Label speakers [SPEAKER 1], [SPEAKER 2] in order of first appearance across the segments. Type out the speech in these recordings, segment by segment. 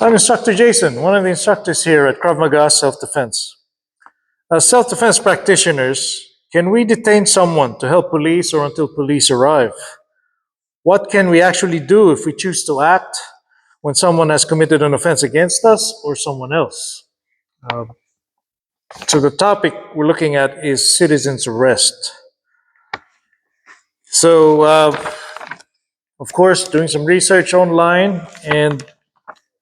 [SPEAKER 1] I'm Instructor Jason, one of the instructors here at Krav Maga Self-Defense. As self-defense practitioners, can we detain someone to help police or until police arrive? What can we actually do if we choose to act when someone has committed an offense against us or someone else? So the topic we're looking at is citizen's arrest. So, of course, doing some research online and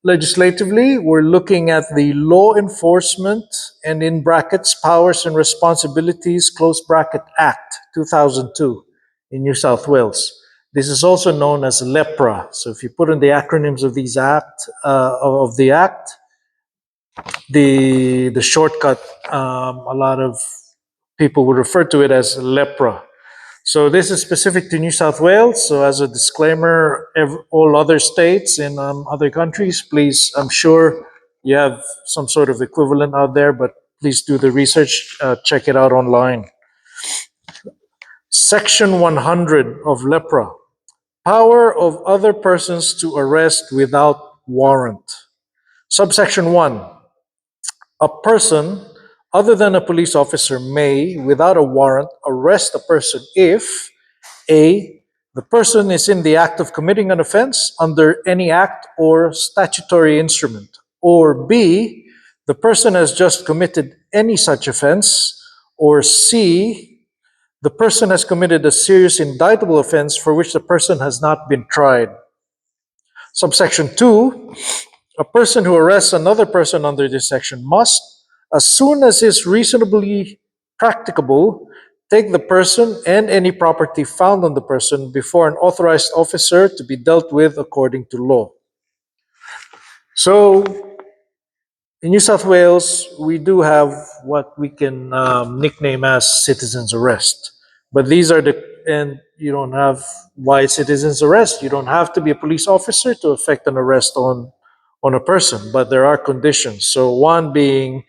[SPEAKER 1] legislatively, we're looking at the Law Enforcement and in brackets Powers and Responsibilities close bracket Act 2002 in New South Wales. This is also known as LEPRA. So if you put in the acronyms of these of the act, the shortcut, a lot of people would refer to it as LEPRA. So this is specific to New South Wales. So as a disclaimer, all other states and other countries, please, I'm sure you have some sort of equivalent out there, but please do the research, check it out online. Section 100 of LEPRA, power of other persons to arrest without warrant. Subsection 1, a person other than a police officer may, without a warrant, arrest a person if A, the person is in the act of committing an offense under any act or statutory instrument, or B, the person has just committed any such offense, or C, the person has committed a serious indictable offense for which the person has not been tried. Subsection 2, a person who arrests another person under this section must, as soon as is reasonably practicable, take the person and any property found on the person before an authorized officer to be dealt with according to law. So, in New South Wales, we do have what we can nickname as citizen's arrest. But these are and you don't have, why citizen's arrest? You don't have to be a police officer to effect an arrest on a person, but there are conditions. So one being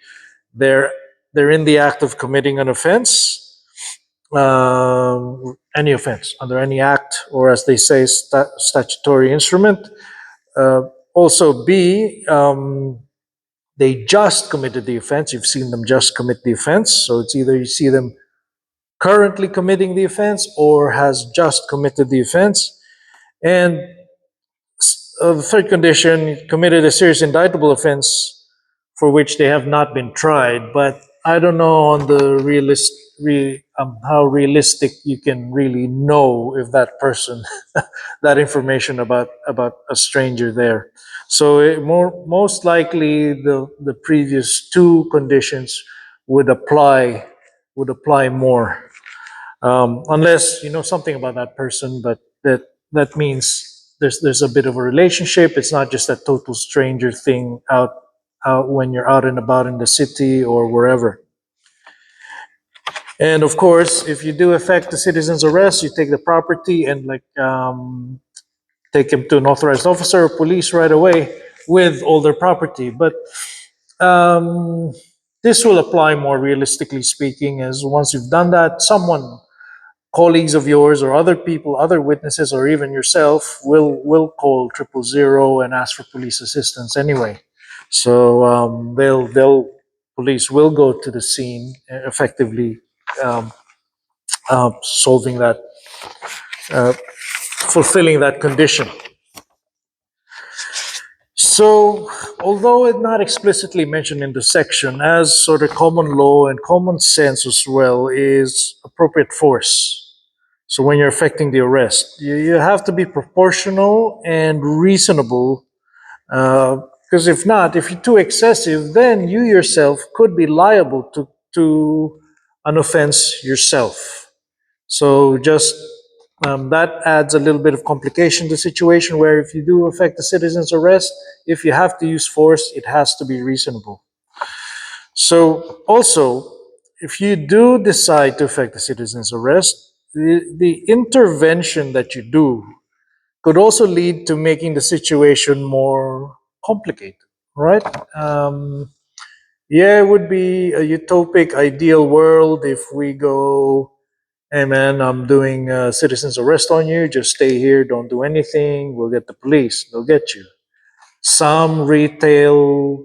[SPEAKER 1] they're in the act of committing an offense, any offense under any act, or as they say, statutory instrument. Also, B, they just committed the offense. You've seen them just commit the offense. So it's either you see them currently committing the offense or has just committed the offense. And the third condition, committed a serious indictable offense for which they have not been tried. But I don't know on the how realistic you can really know if that person, that information about a stranger there. So most likely the previous two conditions would apply more, unless you know something about that person. But that means there's a bit of a relationship. It's not just a total stranger thing out when you're out and about in the city or wherever. And of course, if you do effect the citizen's arrest, you take the property and take him to an authorized officer or police right away with all their property. But this will apply more realistically speaking, as once you've done that, colleagues of yours or other people, other witnesses, or even yourself will call 000 and ask for police assistance anyway. So police will go to the scene, effectively solving that, fulfilling that condition. So, although it's not explicitly mentioned in the section, as sort of common law and common sense as well, is appropriate force. So when you're effecting the arrest, you have to be proportional and reasonable, because if not, if you're too excessive, then you yourself could be liable to an offense yourself. So just that adds a little bit of complication to the situation where if you do effect a citizen's arrest, if you have to use force, it has to be reasonable. So also, if you do decide to effect a citizen's arrest, the intervention that you do could also lead to making the situation more complicated, right? Yeah, it would be a utopic, ideal world if we go, hey man, I'm doing a citizen's arrest on you, just stay here, don't do anything, we'll get the police, they'll get you. Some retail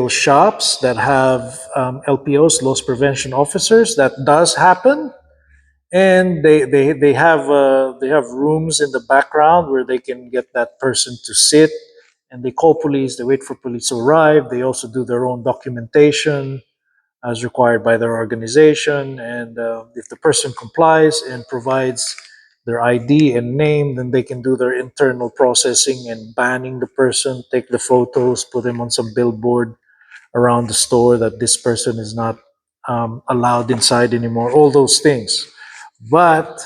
[SPEAKER 1] shops that have LPOs, loss prevention officers, that does happen, and they have rooms in the background where they can get that person to sit, and they call police. They wait for police to arrive. They also do their own documentation as required by their organization. And if the person complies and provides their ID and name, then they can do their internal processing and banning the person, take the photos, put them on some billboard around the store that this person is not allowed inside anymore, all those things. But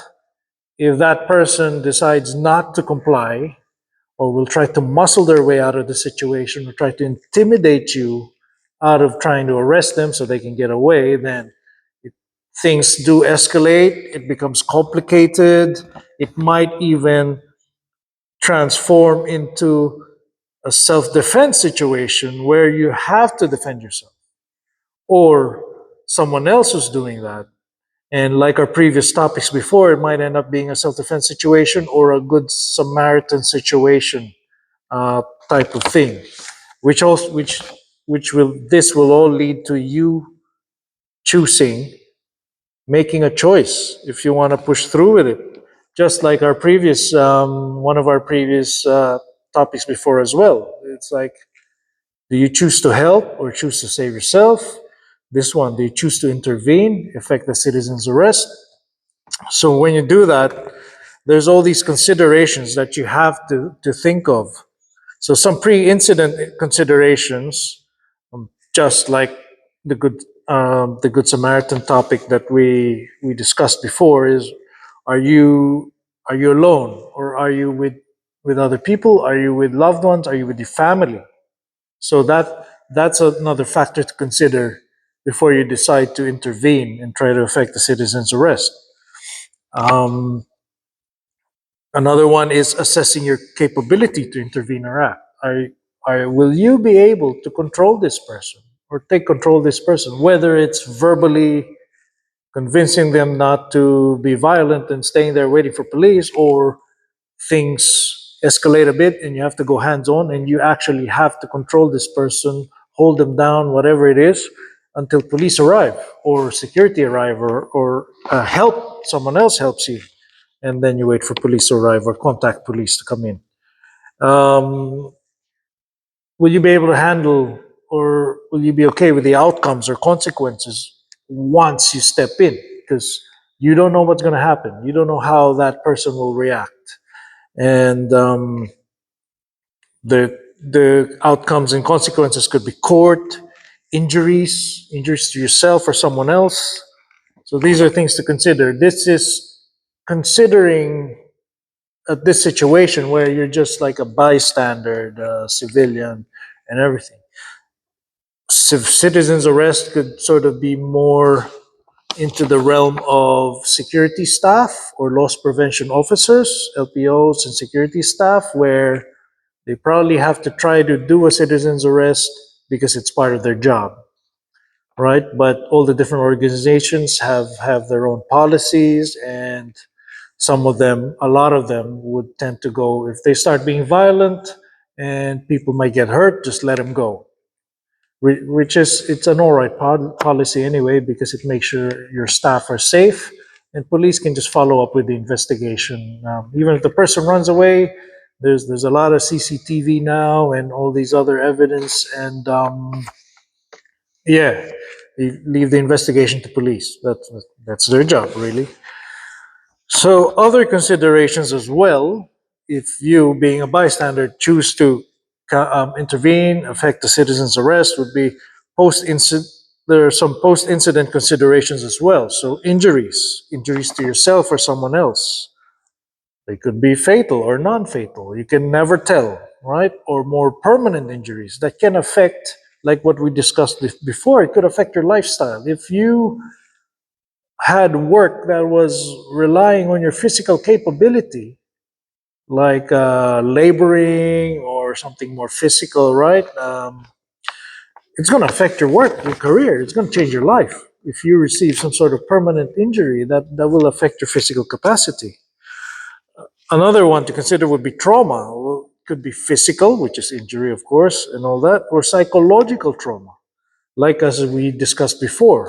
[SPEAKER 1] if that person decides not to comply, or will try to muscle their way out of the situation, or try to intimidate you out of trying to arrest them so they can get away, then things do escalate. It becomes complicated. It might even transform into a self defense situation where you have to defend yourself, or someone else who's doing that. And like our previous topics before, it might end up being a self defense situation or a good Samaritan situation uh, type of thing, which also which will this will all lead to you choosing, making a choice if you want to push through with it. Just like our previous one of our previous topics before as well. It's like, do you choose to help or choose to save yourself? This one, do you choose to intervene, effect the citizen's arrest? So when you do that, there's all these considerations that you have to think of. So some pre-incident considerations, just like the Good Samaritan topic that we discussed before, is are you are you alone, or are you with other people? Are you with loved ones? Are you with your family? So that's another factor to consider before you decide to intervene and try to effect the citizen's arrest. Um, Another one is assessing your capability to intervene or act. Will you be able to control this person or take control of this person, whether it's verbally convincing them not to be violent and staying there waiting for police, or things escalate a bit and you have to go hands on and you actually have to control this person, hold them down, whatever it is, until police arrive or security arrive, or help, someone else helps you, and then you wait for police to arrive or contact police to come in. Um, will you be able to handle, or will you be okay with the outcomes or consequences once you step in? Because you don't know what's going to happen. You don't know how that person will react. And the outcomes and consequences could be court, injuries to yourself or someone else. So these are things to consider. This is considering at this situation where you're just like a bystander, civilian, and everything. Citizens arrest could sort of be more into the realm of security staff or loss prevention officers, LPOs, and security staff, where they probably have to try to do a citizen's arrest because it's part of their job, right? But all the different organizations have their own policies, and some of them, a lot of them, would tend to go, if they start being violent and people might get hurt, just let them go. Which is, it's an all right policy anyway, because it makes sure your staff are safe, and police can just follow up with the investigation. Even if the person runs away, there's a lot of CCTV now and all these other evidence, and yeah, you leave the investigation to police. That's their job, really. So other considerations as well, if you, being a bystander, choose to intervene, affect the citizen's arrest, would be post-incident. There are some post-incident considerations as well. So injuries to yourself or someone else. They could be fatal or non-fatal. You can never tell, right? Or more permanent injuries that can affect, like what we discussed before, it could affect your lifestyle. If you had work that was relying on your physical capability, like laboring or something more physical, right? It's going to affect your work, your career. It's going to change your life. If you receive some sort of permanent injury, that will affect your physical capacity. Another one to consider would be trauma, could be physical, which is injury, of course, and all that, or psychological trauma, like as we discussed before.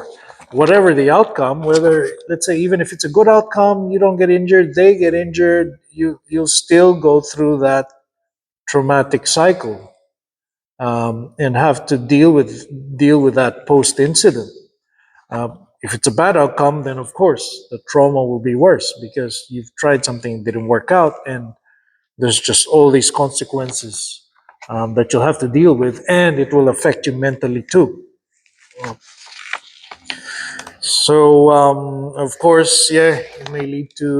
[SPEAKER 1] Whatever the outcome, whether, let's say, even if it's a good outcome, you don't get injured, they get injured, you'll still go through that traumatic cycle, and have to deal with that post incident. If it's a bad outcome, then of course the trauma will be worse because you've tried something that didn't work out, and there's just all these consequences that you'll have to deal with, and it will affect you mentally too. So, of course, yeah, it may lead to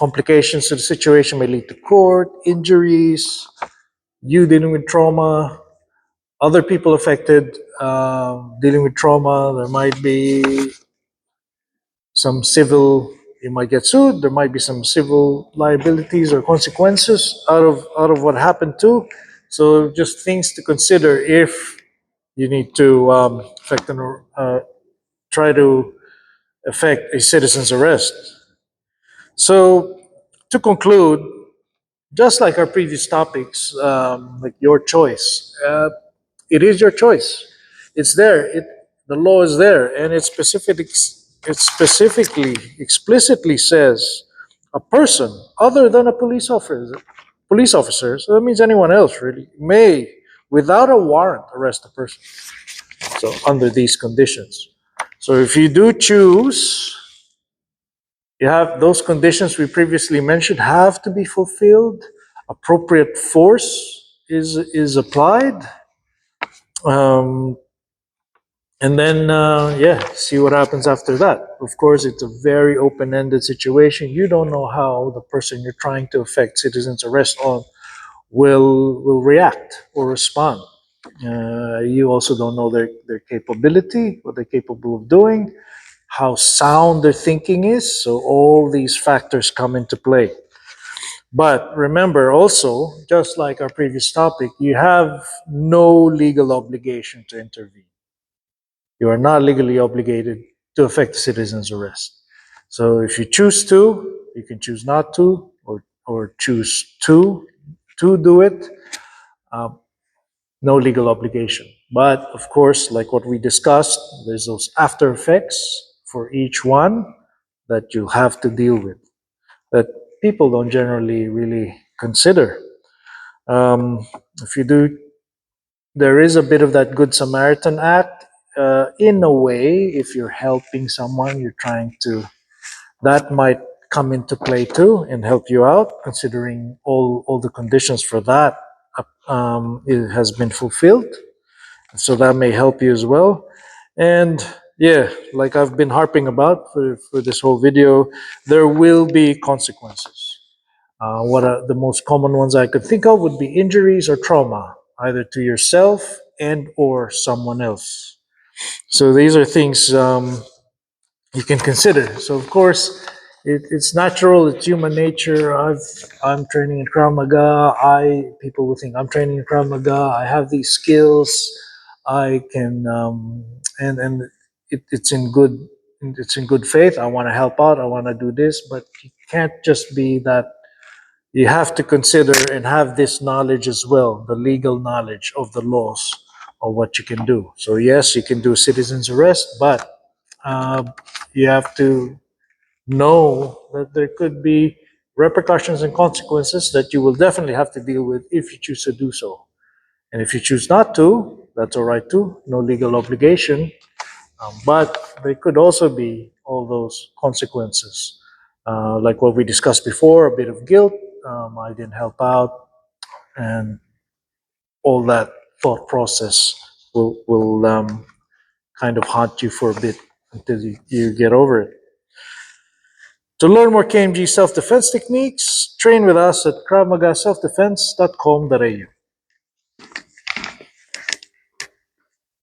[SPEAKER 1] complications to the situation, may lead to court, injuries, you dealing with trauma, other people affected dealing with trauma. There might be some civil, you might get sued, there might be some civil liabilities or consequences out of what happened too. So just things to consider if you need to try to effect a citizen's arrest. So to conclude, just like our previous topics, like your choice, it is your choice. It's there. The law is there, and it specifically, explicitly says a person other than a police officer. So that means anyone else really may, without a warrant, arrest a person. So under these conditions. So if you do choose, you have those conditions we previously mentioned have to be fulfilled. Appropriate force is applied. Um, and then, yeah, see what happens after that. Of course, it's a very open-ended situation. You don't know how the person you're trying to effect citizen's arrest on will react or respond. You also don't know their capability, what they're capable of doing, how sound their thinking is. So all these factors come into play. But remember also, just like our previous topic, you have no legal obligation to intervene. You are not legally obligated to effect a citizen's arrest. So if you choose to, you can choose not to, or choose to do it. Um, no legal obligation. But of course, like what we discussed, there's those after effects for each one that you'll have to deal with that people don't generally really consider. If you do, there is a bit of that Good Samaritan Act. In a way, if you're helping someone, you're trying to, that might come into play too and help you out, considering all the conditions for that it has been fulfilled. So that may help you as well. And yeah, like I've been harping about for this whole video, there will be consequences. What are the most common ones I could think of would be injuries or trauma, either to yourself and or someone else. So these are things you can consider. So of course, it's natural. It's human nature. I'm training in Krav Maga. People will think I'm training in Krav Maga. I have these skills. I can and it's in good faith. I want to help out. I want to do this, but you can't just be that. You have to consider and have this knowledge as well, the legal knowledge of the laws of what you can do. So yes, you can do citizen's arrest, but you have to know that there could be repercussions and consequences that you will definitely have to deal with if you choose to do so. And if you choose not to, that's all right too, no legal obligation. But there could also be all those consequences, like what we discussed before, a bit of guilt. I didn't help out, and all that thought process will kind of haunt you for a bit until you get over it. To learn more KMG self-defense techniques, train with us at KravMagaSelfDefense.com.au.